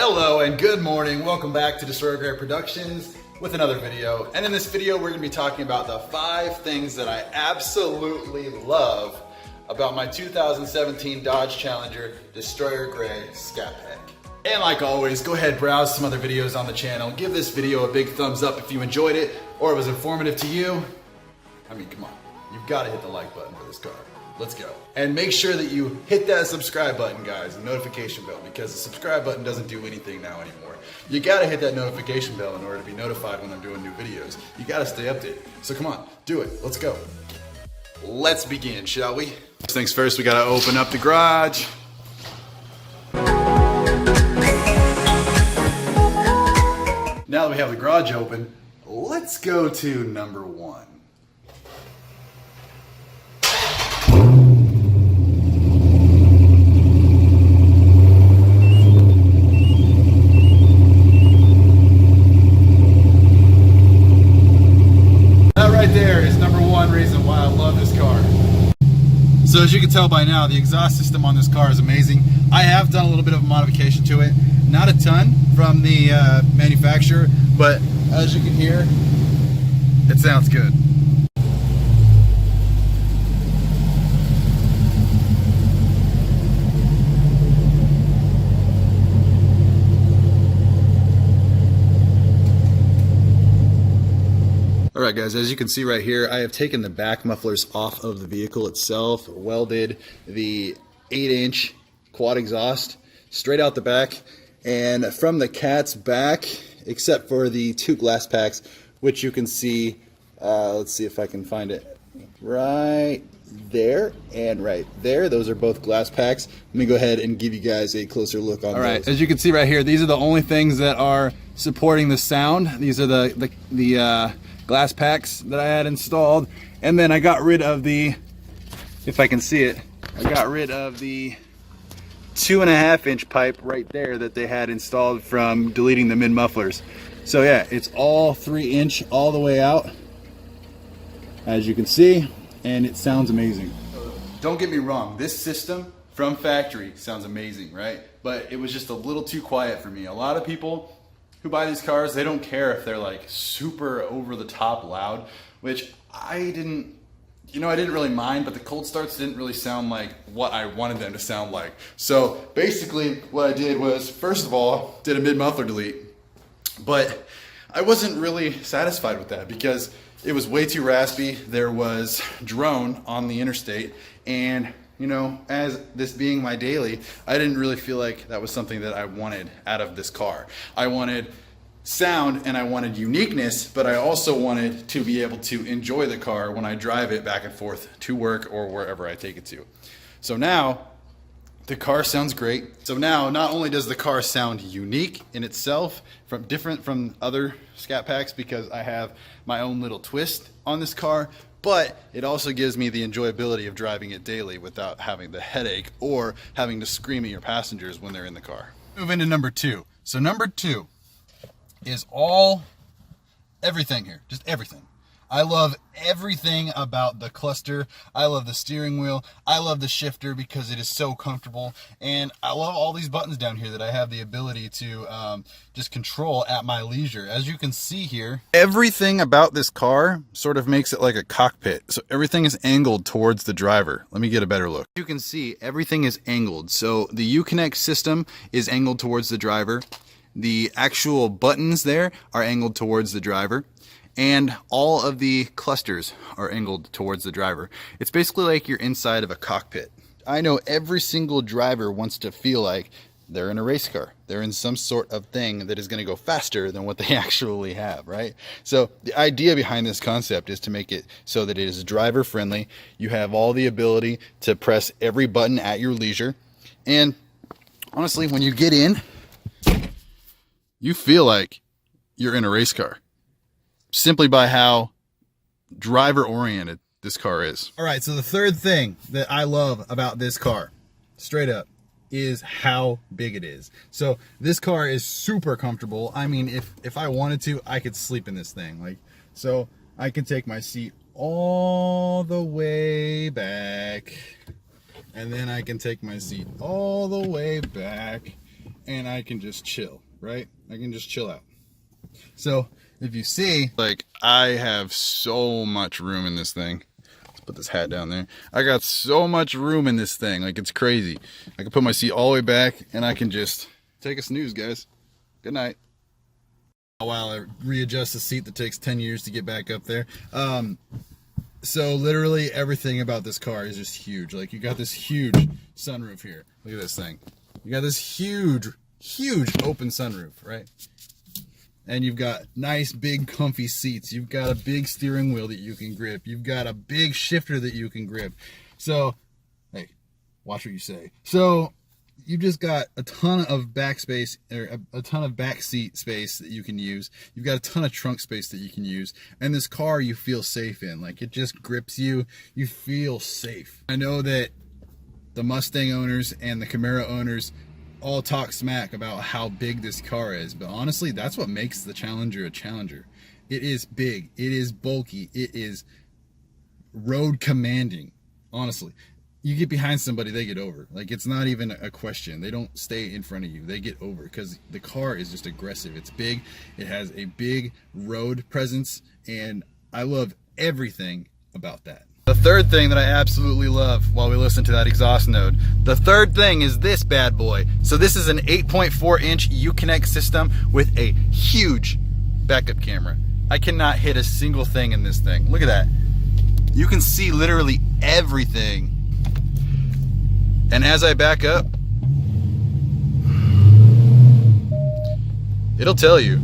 Hello and good morning. Welcome back to Destroyer Grade Productions with another video. And in this video, we're gonna be talking about the 5 things that I absolutely love about my 2017 Dodge Challenger Destroyer Gray Scatpack. And like always, go ahead, browse some other videos on the channel. Give this video a big thumbs up if you enjoyed it or it was informative to you. I mean, come on, you've gotta hit the like button for this car. Let's go. And make sure that you hit that subscribe button, guys, the notification bell, because the subscribe button doesn't do anything now anymore. You gotta hit that notification bell in order to be notified when I'm doing new videos. You gotta stay updated. So come on, do it. Let's go. Let's begin, shall we? First things first, we gotta open up the garage. Now that we have the garage open, let's go to number 1. Reason why I love this car. So as you can tell by now, the exhaust system on this car is amazing. I have done a little bit of a modification to it, not a ton from the manufacturer, but as you can hear, it sounds good. Alright guys, as you can see right here, I have taken the back mufflers off of the vehicle itself, welded the 8-inch quad exhaust straight out the back, and from the cat's back, except for the 2 glass packs, which you can see, let's see if I can find it, right there and right there. Those are both glass packs. Let me go ahead and give you guys a closer look on those. Alright, as you can see right here, these are the only things that are supporting the sound. These are the glass packs that I had installed, and then I got rid of the, if I can see it, I got rid of the 2.5-inch pipe right there that they had installed from deleting the mid mufflers. So yeah, it's all 3-inch all the way out, as you can see, and it sounds amazing. Don't get me wrong, this system from factory sounds amazing, right? But it was just a little too quiet for me. A lot of people who buy these cars, they don't care if they're like super over the top loud, which I didn't really mind, but the cold starts didn't really sound like what I wanted them to sound like. So basically what I did was, first of all, did a mid muffler delete, but I wasn't really satisfied with that because it was way too raspy. There was drone on the interstate, and you know, as this being my daily, I didn't really feel like that was something that I wanted out of this car. I wanted sound and I wanted uniqueness, but I also wanted to be able to enjoy the car when I drive it back and forth to work or wherever I take it to. So now, the car sounds great. So now, not only does the car sound unique in itself, different from other Scat Packs because I have my own little twist on this car, but it also gives me the enjoyability of driving it daily without having the headache or having to scream at your passengers when they're in the car. Move into number 2. So number 2 is everything here, just everything. I love everything about the cluster. I love the steering wheel. I love the shifter because it is so comfortable. And I love all these buttons down here that I have the ability to just control at my leisure. As you can see here, everything about this car sort of makes it like a cockpit. So everything is angled towards the driver. Let me get a better look. You can see everything is angled. So the Uconnect system is angled towards the driver. The actual buttons there are angled towards the driver. And all of the clusters are angled towards the driver. It's basically like you're inside of a cockpit. I know every single driver wants to feel like they're in a race car. They're in some sort of thing that is going to go faster than what they actually have, right? So the idea behind this concept is to make it so that it is driver friendly. You have all the ability to press every button at your leisure. And honestly, when you get in, you feel like you're in a race car, simply by how driver oriented this car is. All right, so the third thing that I love about this car, straight up, is how big it is. So this car is super comfortable. I mean, if I wanted to, I could sleep in this thing. Like, so I can take my seat all the way back, and then I can take my seat all the way back, and I can just chill, right? I can just chill out. So if you see, like, I have so much room in this thing. Let's put this hat down there. I got so much room in this thing, like, it's crazy. I can put my seat all the way back and I can just take a snooze, guys. Good night. While I readjust the seat that takes 10 years to get back up there. So literally everything about this car is just huge. Like, you got this huge sunroof here. Look at this thing. You got this huge open sunroof, right? And you've got nice big comfy seats. You've got a big steering wheel that you can grip. You've got a big shifter that you can grip. So, hey, watch what you say. So you've just got a ton of backspace, or a ton of back seat space that you can use. You've got a ton of trunk space that you can use. And this car you feel safe in. Like, it just grips you. You feel safe. I know that the Mustang owners and the Camaro owners all talk smack about how big this car is, but honestly, that's what makes the Challenger a Challenger. It is big, it is bulky, it is road commanding. Honestly, you get behind somebody, they get over. Like, it's not even a question. They don't stay in front of you, they get over, because the car is just aggressive. It's big, it has a big road presence, and I love everything about that. The third thing that I absolutely love while we listen to that exhaust node, the third thing is this bad boy. So this is an 8.4 inch Uconnect system with a huge backup camera. I cannot hit a single thing in this thing. Look at that. You can see literally everything. And as I back up, it'll tell you.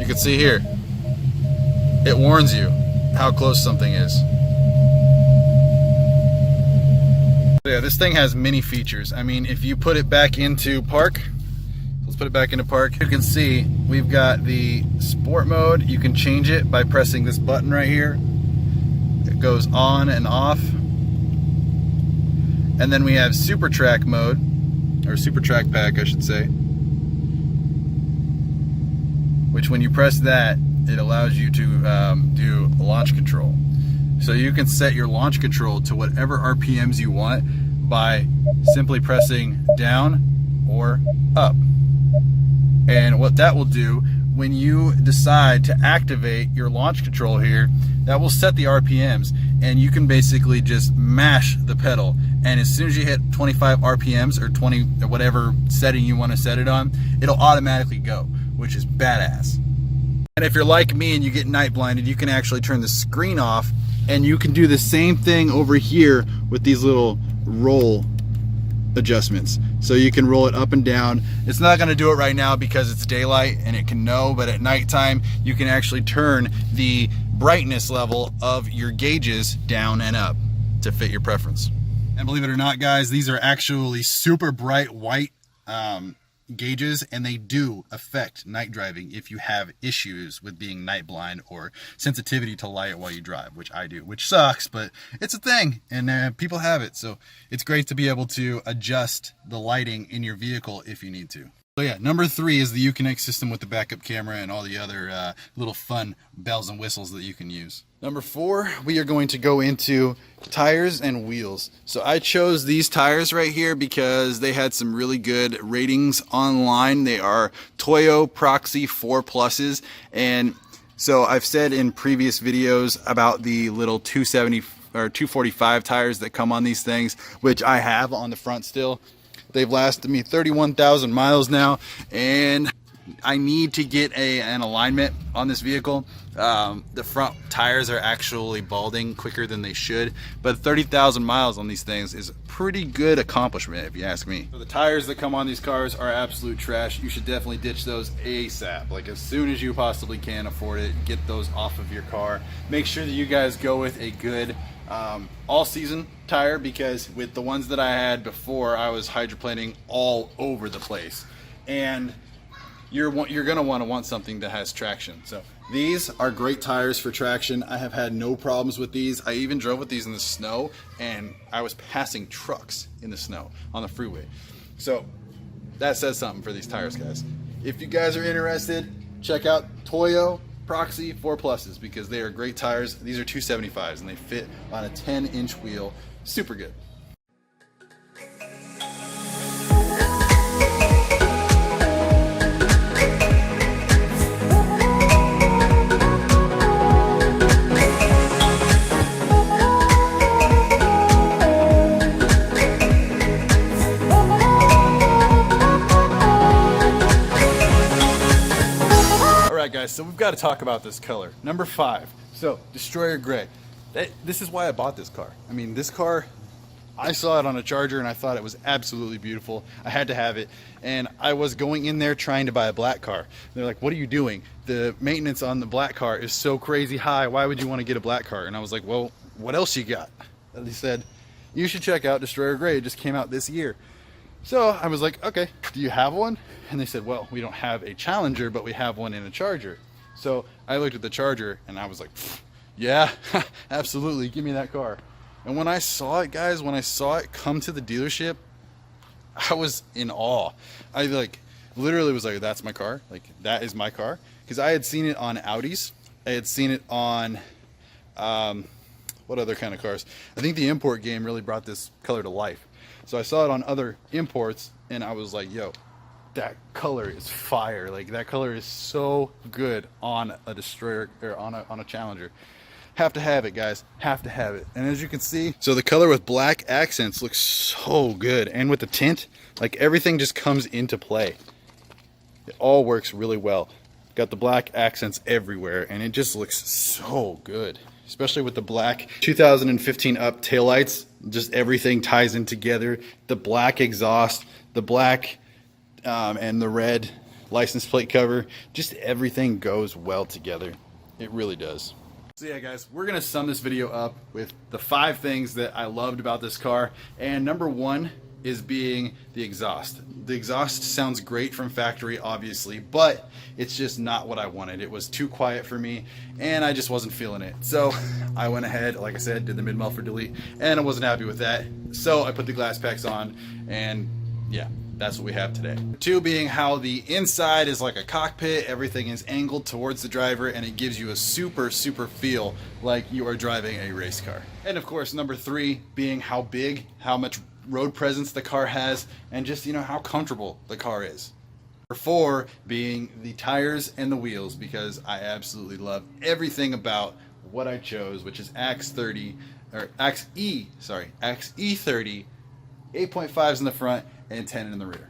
You can see here. It warns you how close something is. Yeah, this thing has many features. I mean, if you put it back into park, let's put it back into park. You can see we've got the sport mode. You can change it by pressing this button right here. It goes on and off. And then we have Super Track mode, or Super Scatpack, I should say. Which, when you press that, it allows you to do launch control. So you can set your launch control to whatever RPMs you want by simply pressing down or up. And what that will do, when you decide to activate your launch control here, that will set the RPMs, and you can basically just mash the pedal. And as soon as you hit 25 RPMs or 20, or whatever setting you want to set it on, it'll automatically go, which is badass. And if you're like me and you get night blinded, you can actually turn the screen off, and you can do the same thing over here with these little roll adjustments. So you can roll it up and down. It's not going to do it right now because it's daylight and it can know, but at nighttime you can actually turn the brightness level of your gauges down and up to fit your preference. And believe it or not, guys, these are actually super bright white gauges, and they do affect night driving if you have issues with being night blind or sensitivity to light while you drive, which I do, which sucks, but it's a thing, and people have it. So it's great to be able to adjust the lighting in your vehicle if you need to. So yeah, number 3 is the Uconnect system with the backup camera and all the other little fun bells and whistles that you can use. Number 4, we are going to go into tires and wheels. So I chose these tires right here because they had some really good ratings online. They are Toyo Proxy 4 Pluses, and so I've said in previous videos about the little 270 or 245 tires that come on these things, which I have on the front still. They've lasted me 31,000 miles now, and I need to get an alignment on this vehicle. The front tires are actually balding quicker than they should, but 30,000 miles on these things is a pretty good accomplishment if you ask me. So the tires that come on these cars are absolute trash. You should definitely ditch those ASAP. Like, as soon as you possibly can afford it, get those off of your car. Make sure that you guys go with a good all-season tire, because with the ones that I had before, I was hydroplaning all over the place, and you're gonna want something that has traction. So these are great tires for traction. I have had no problems with these. I even drove with these in the snow, and I was passing trucks in the snow on the freeway. So that says something for these tires, guys. If you guys are interested, check out Toyo Proxy 4 Pluses, because they are great tires. These are 275s and they fit on a 10-inch wheel. Super good. got to talk about this color. Number 5. So, Destroyer Gray. This is why I bought this car. I mean, this car, I saw it on a Charger and I thought it was absolutely beautiful. I had to have it. And I was going in there trying to buy a black car. They're like, what are you doing? The maintenance on the black car is so crazy high. Why would you want to get a black car? And I was like, well, what else you got? And they said, you should check out Destroyer Gray. It just came out this year. So I was like, okay, do you have one? And they said, well, we don't have a Challenger, but we have one in a Charger. So I looked at the Charger and I was like, yeah, absolutely, give me that car. And when I saw it, guys, when I saw it come to the dealership, I was in awe. I like literally was like, that's my car. Like, that is my car. Because I had seen it on Audis. I had seen it on, what other kind of cars? I think the import game really brought this color to life. So I saw it on other imports and I was like, yo, that color is fire. Like, that color is so good on a Destroyer or on a Challenger. Have to have it, guys. Have to have it. And as you can see, so the color with black accents looks so good. And with the tint, like, everything just comes into play. It all works really well. Got the black accents everywhere and it just looks so good. Especially with the black 2015 up taillights, just everything ties in together. The black exhaust, the black and the red license plate cover, just everything goes well together. It really does. So yeah, guys, we're gonna sum this video up with the 5 things that I loved about this car. And number 1 is being the exhaust. The exhaust sounds great from factory, obviously, but it's just not what I wanted. It was too quiet for me, and I just wasn't feeling it. So I went ahead, like I said, did the mid-muffler delete, and I wasn't happy with that. So I put the glass packs on, and yeah, that's what we have today. 2 being how the inside is like a cockpit. Everything is angled towards the driver, and it gives you a super feel like you are driving a race car. And of course, number 3 being how big, how much road presence the car has, and just, you know, how comfortable the car is. Number 4 being the tires and the wheels, because I absolutely love everything about what I chose, which is Axe 30 or Axe E 30, 8.5s in the front and 10 in the rear,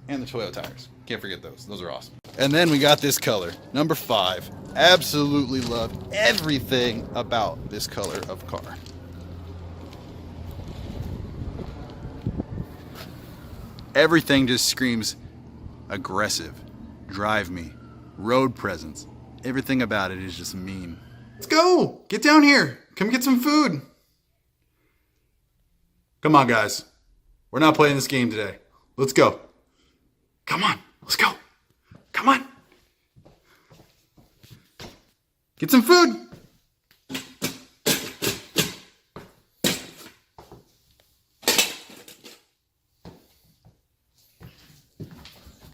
and the Toyo tires. Can't forget those. Those are awesome. And then we got this color, number 5. Absolutely love everything about this color of car. Everything just screams aggressive, drive me, road presence. Everything about it is just mean. Let's go! Get down here! Come get some food! Come on, guys. We're not playing this game today. Let's go. Come on, let's go. Come on. Get some food!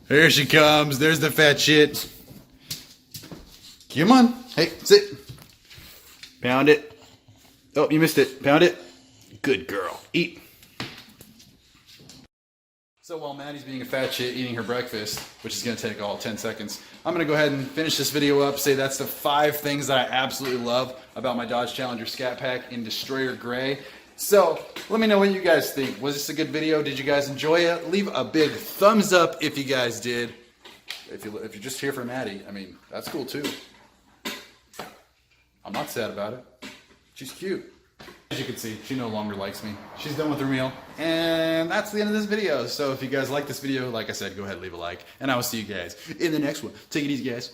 Here she comes. There's the fat shit. Come on. Hey, sit. Pound it. Oh, you missed it. Pound it. Good girl. Eat. So while Maddie's being a fat shit eating her breakfast, which is going to take all 10 seconds, I'm going to go ahead and finish this video up. Say that's the 5 things that I absolutely love about my Dodge Challenger Scat Pack in Destroyer Gray. So let me know what you guys think. Was this a good video? Did you guys enjoy it? Leave a big thumbs up if you guys did. If you're just here for Maddie, I mean, that's cool too. I'm not sad about it. She's cute. As you can see, she no longer likes me. She's done with her meal. And that's the end of this video. So if you guys like this video, like I said, go ahead and leave a like. And I will see you guys in the next one. Take it easy, guys.